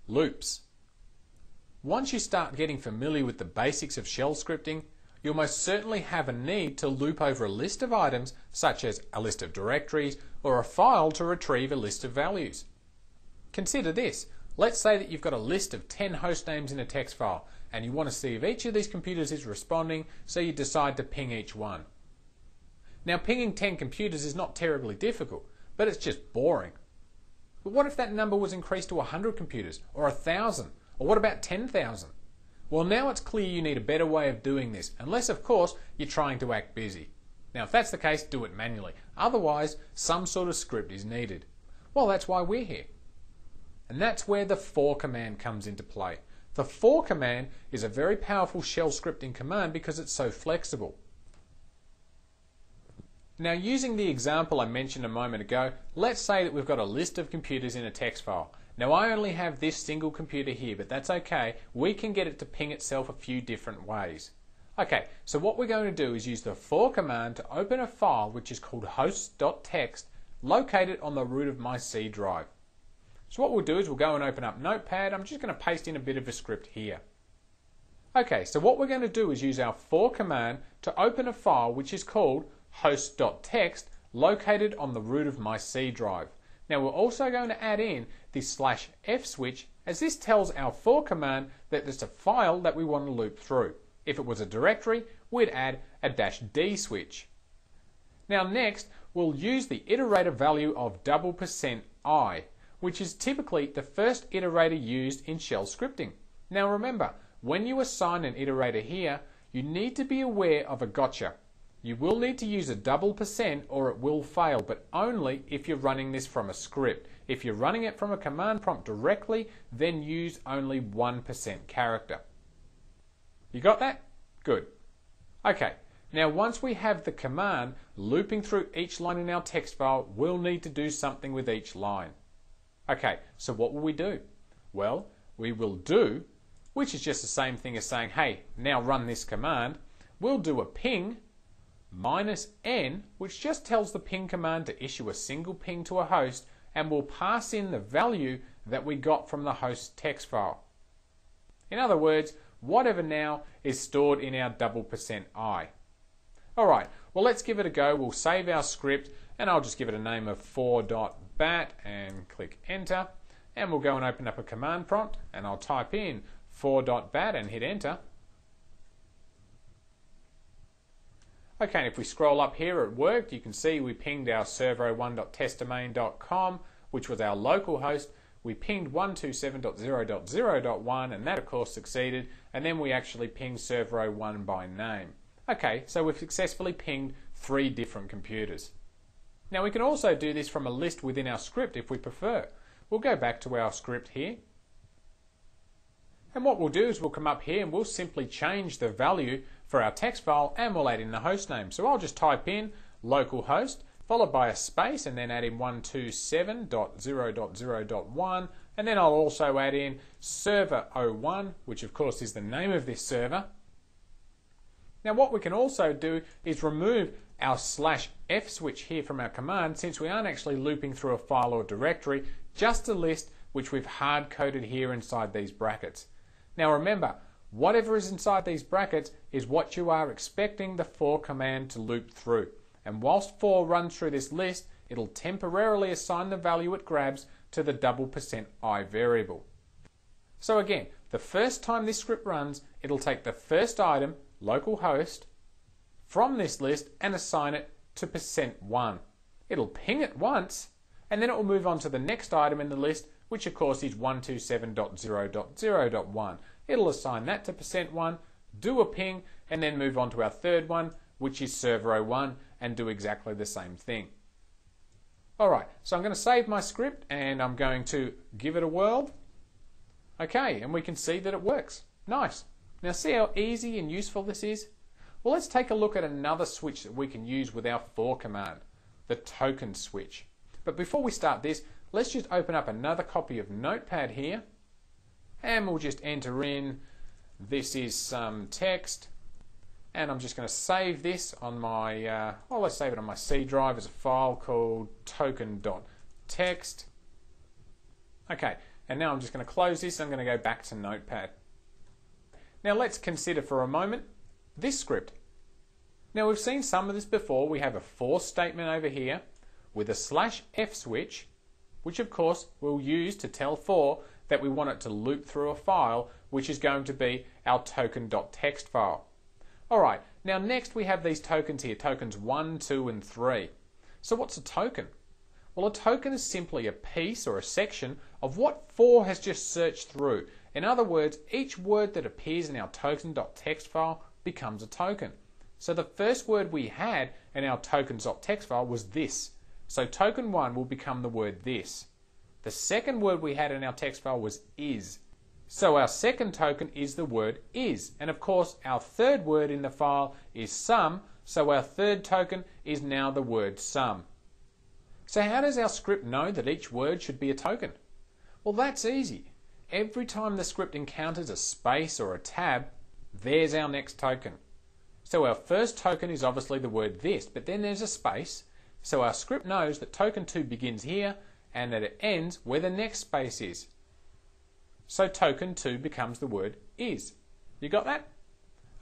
loops. Once you start getting familiar with the basics of shell scripting, you'll most certainly have a need to loop over a list of items such as a list of directories or a file to retrieve a list of values. Consider this. Let's say that you've got a list of 10 host names in a text file and you want to see if each of these computers is responding, so you decide to ping each one. Now, pinging 10 computers is not terribly difficult, but it's just boring. But what if that number was increased to 100 computers or 1,000? Or what about 10,000? Well, now it's clear you need a better way of doing this, unless of course you're trying to act busy. Now if that's the case, do it manually. Otherwise, some sort of script is needed. Well, that's why we're here. And that's where the for command comes into play. The for command is a very powerful shell scripting command because it's so flexible. Now, using the example I mentioned a moment ago, let's say that we've got a list of computers in a text file. Now, I only have this single computer here, but that's okay. We can get it to ping itself a few different ways. Okay, so what we're going to do is use the for command to open a file which is called host.txt, located on the root of my C drive. So what we'll do is we'll go and open up Notepad. I'm just going to paste in a bit of a script here. Okay, so what we're going to do is use our for command to open a file which is called host.txt, located on the root of my C drive. Now we're also going to add in this /f switch, as this tells our for command that there's a file that we want to loop through. If it was a directory, we'd add a -d switch. Now next, we'll use the iterator value of $i, which is typically the first iterator used in shell scripting. Now remember, when you assign an iterator here, you need to be aware of a gotcha. You will need to use a $% or it will fail, but only if you're running this from a script. If you're running it from a command prompt directly, then use only 1% character. You got that? Good. Okay, now once we have the command looping through each line in our text file, we'll need to do something with each line. Okay, so what will we do? Well, we will do, which is just the same thing as saying, hey, now run this command. We'll do a ping -n, which just tells the ping command to issue a single ping to a host, and we'll pass in the value that we got from the host text file. In other words, whatever now is stored in our $i. Alright, well let's give it a go. We'll save our script and I'll just give it a name of for.bat and click enter, and we'll go and open up a command prompt and I'll type in for.bat and hit enter. Okay, and if we scroll up here, it worked. You can see we pinged our server01.testdomain.com, which was our local host. We pinged 127.0.0.1, and that of course succeeded, and then we actually pinged server01 by name. Okay, so we've successfully pinged 3 different computers. Now we can also do this from a list within our script if we prefer. We'll go back to our script here. And what we'll do is we'll come up here and we'll simply change the value for our text file and we'll add in the host name. So I'll just type in localhost followed by a space and then add in 127.0.0.1, and then I'll also add in server01, which of course is the name of this server. Now what we can also do is remove our /f switch here from our command, since we aren't actually looping through a file or directory, just a list which we've hard coded here inside these brackets. Now remember, whatever is inside these brackets is what you are expecting the for command to loop through. And whilst for runs through this list, it'll temporarily assign the value it grabs to the $i variable. So again, the first time this script runs, it'll take the first item, localhost, from this list and assign it to %1. It'll ping it once, and then it will move on to the next item in the list, which of course is 127.0.0.1. It'll assign that to %1, do a ping, and then move on to our third one, which is server01, and do exactly the same thing. Alright, so I'm going to save my script and I'm going to give it a whirl. Okay, and we can see that it works. Nice. Now see how easy and useful this is? Well, let's take a look at another switch that we can use with our for command, the token switch. But before we start this, let's just open up another copy of Notepad here, and we'll just enter in, this is some text, and I'm just going to save this on my, let's save it on my C drive as a file called token.txt. Okay, and now I'm just going to close this. I'm going to go back to Notepad. Now let's consider for a moment this script. Now we've seen some of this before. We have a for statement over here with a /f switch, which of course we'll use to tell for that we want it to loop through a file, which is going to be our token.txt file. Alright, now next we have these tokens here, tokens 1, 2 and 3. So what's a token? Well, a token is simply a piece or a section of what for has just searched through. In other words, each word that appears in our token.txt file becomes a token. So the first word we had in our tokens.txt file was this. So token 1 will become the word this. The second word we had in our text file was is. So our second token is the word is. And of course, our third word in the file is sum. So our third token is now the word sum. So how does our script know that each word should be a token? Well, that's easy. Every time the script encounters a space or a tab, there's our next token. So our first token is obviously the word this, but then there's a space. So our script knows that token 2 begins here and that it ends where the next space is. So token 2 becomes the word is. You got that?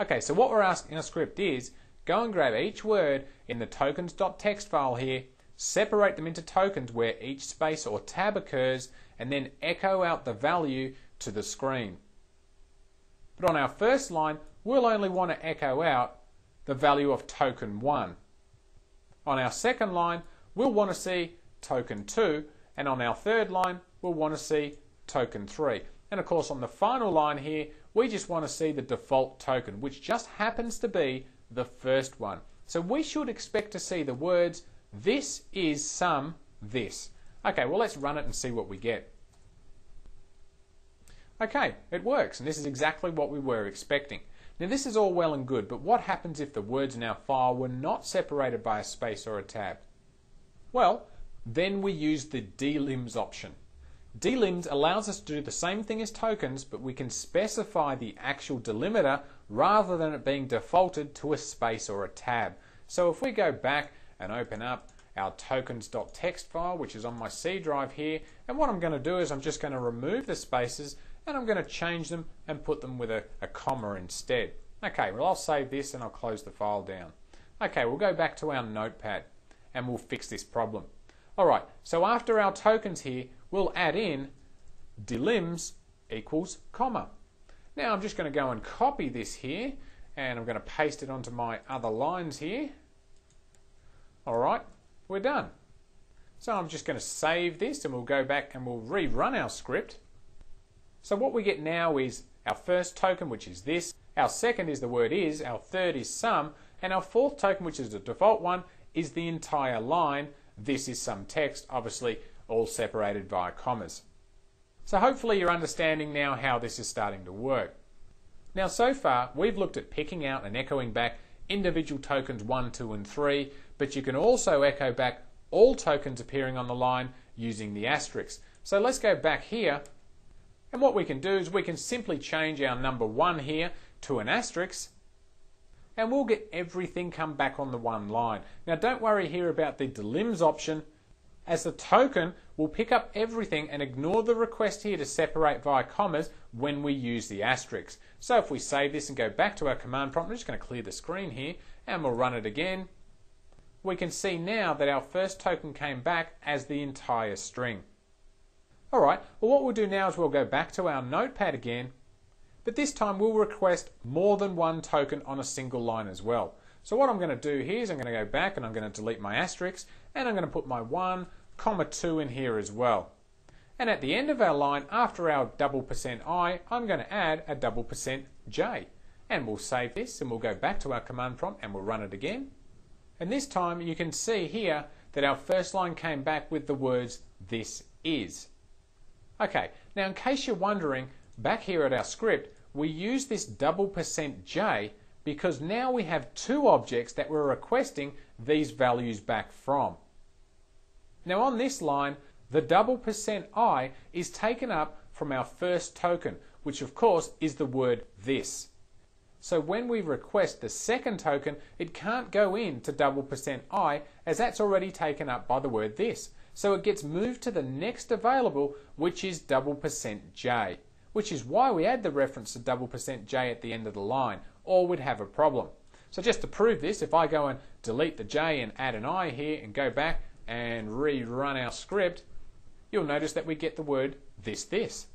Okay, so what we're asking our script is, go and grab each word in the tokens.txt file here, separate them into tokens where each space or tab occurs, and then echo out the value to the screen. But on our first line, we'll only want to echo out the value of token 1. On our second line, we'll want to see token 2, and on our third line, we'll want to see token 3. And of course, on the final line here, we just want to see the default token, which just happens to be the first one. So we should expect to see the words, this is sum this. Okay, well let's run it and see what we get. Okay, it works, and this is exactly what we were expecting. Now this is all well and good, but what happens if the words in our file were not separated by a space or a tab? Well, then we use the delims option. Delims allows us to do the same thing as tokens, but we can specify the actual delimiter rather than it being defaulted to a space or a tab. So if we go back and open up our tokens.txt file, which is on my C drive here, and what I'm going to do is I'm just going to remove the spaces and I'm going to change them and put them with a comma instead. Okay, well I'll save this and I'll close the file down. Okay, we'll go back to our notepad and we'll fix this problem. Alright, so after our tokens here, we'll add in delims equals comma. Now I'm just going to go and copy this here and I'm going to paste it onto my other lines here. Alright, we're done. So I'm just going to save this and we'll go back and we'll rerun our script. So what we get now is our first token, which is this, our second is the word is, our third is sum, and our fourth token, which is the default one, is the entire line. This is some text, obviously all separated via commas. So hopefully you're understanding now how this is starting to work. Now so far we've looked at picking out and echoing back individual tokens 1, 2 and 3, but you can also echo back all tokens appearing on the line using the asterisk. So let's go back here, and what we can do is we can simply change our number 1 here to an asterisk, and we'll get everything come back on the one line. Now don't worry here about the delims option, as the token will pick up everything and ignore the request here to separate via commas when we use the asterisk. So if we save this and go back to our command prompt, I'm just going to clear the screen here and we'll run it again. We can see now that our first token came back as the entire string. Alright, well what we'll do now is we'll go back to our notepad again, but this time we'll request more than one token on a single line as well. So what I'm going to do here is I'm going to go back and I'm going to delete my asterisk and I'm going to put my 1, 2 in here as well. And at the end of our line, after our $i, I'm going to add a $j. And we'll save this and we'll go back to our command prompt and we'll run it again. And this time you can see here that our first line came back with the words this is. Okay, now in case you're wondering, back here at our script, we use this $j because now we have two objects that we're requesting these values back from. Now on this line, the $i is taken up from our first token, which of course is the word this. So when we request the second token, it can't go into $i as that's already taken up by the word this. so it gets moved to the next available, which is $%J, which is why we add the reference to $%J at the end of the line, or we'd have a problem. So just to prove this, if I go and delete the J and add an I here and go back and rerun our script, you'll notice that we get the word this.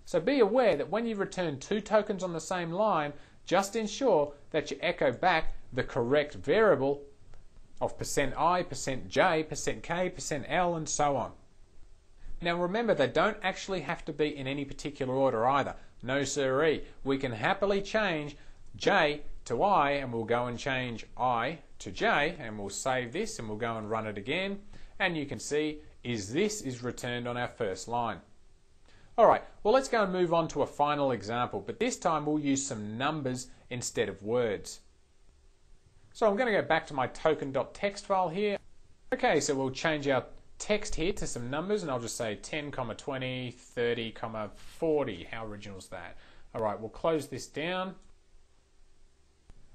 So be aware that when you return two tokens on the same line, just ensure that you echo back the correct variable of %I, %J, %K, %L, and so on. Now remember, they don't actually have to be in any particular order either. No siree. We can happily change J to I, and we'll go and change I to J, and we'll save this and we'll go and run it again, and you can see this is returned on our first line. Alright, well let's go and move on to a final example, but this time we'll use some numbers instead of words. So I'm going to go back to my token.txt file here. Okay, so we'll change our text here to some numbers, and I'll just say 10, 20, 30, 40. How original is that? Alright, we'll close this down.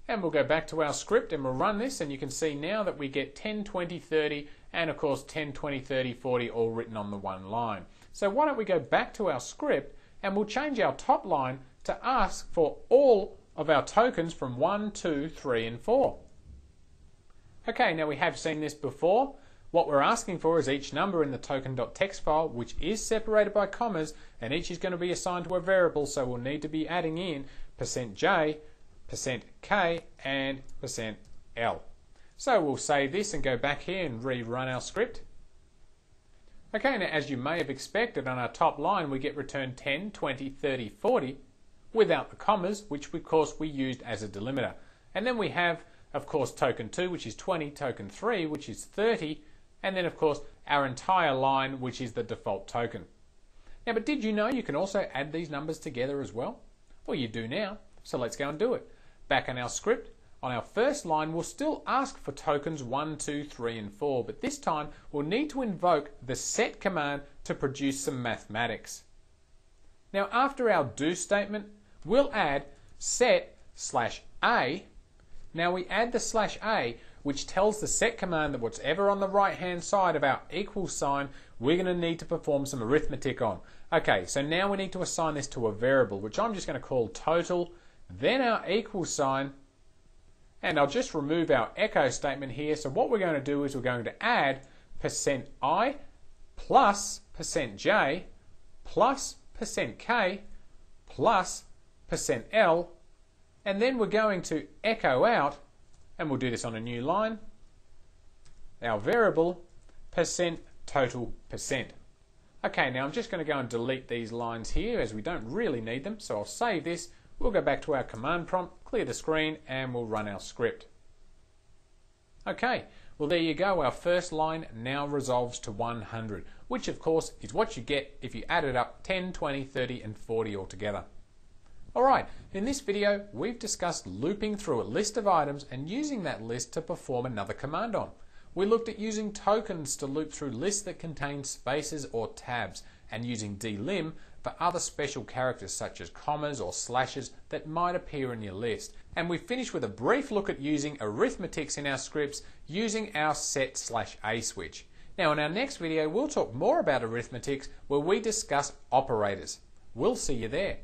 And we'll go back to our script and we'll run this, and you can see now that we get 10, 20, 30, and of course 10, 20, 30, 40 all written on the one line. So why don't we go back to our script and we'll change our top line to ask for all of our tokens from 1, 2, 3, and 4. Okay, now we have seen this before. What we're asking for is each number in the token.txt file, which is separated by commas, and each is going to be assigned to a variable, so we'll need to be adding in %J, %K, and %L. So we'll save this and go back here and rerun our script. Okay, now as you may have expected, on our top line we get returned 10, 20, 30, 40 without the commas, which of course we used as a delimiter. And then we have, of course, token 2, which is 20, token 3, which is 30, and then of course our entire line, which is the default token. Now, but did you know you can also add these numbers together as well? Well, you do now, so let's go and do it. Back in our script, on our first line, we'll still ask for tokens 1, 2, 3, and 4, but this time we'll need to invoke the set command to produce some mathematics. Now, after our do statement, we'll add set/a. Now we add the /a, which tells the set command that whatever on the right hand side of our equal sign, we're going to need to perform some arithmetic on. Okay, so now we need to assign this to a variable, which I'm just going to call total, then our equal sign, and I'll just remove our echo statement here. So what we're going to do is we're going to add %I plus %J plus %K plus %L, and then we're going to echo out, and we'll do this on a new line, our variable %total%. Okay, now I'm just going to go and delete these lines here as we don't really need them, so I'll save this. We'll go back to our command prompt, clear the screen, and we'll run our script. Okay, well there you go, our first line now resolves to 100, which of course is what you get if you added up 10, 20, 30 and 40 altogether. Alright, in this video we've discussed looping through a list of items and using that list to perform another command on. We looked at using tokens to loop through lists that contain spaces or tabs, and using delim for other special characters such as commas or slashes that might appear in your list. And we finished with a brief look at using arithmetics in our scripts using our set/a switch. Now in our next video we'll talk more about arithmetics where we discuss operators. We'll see you there.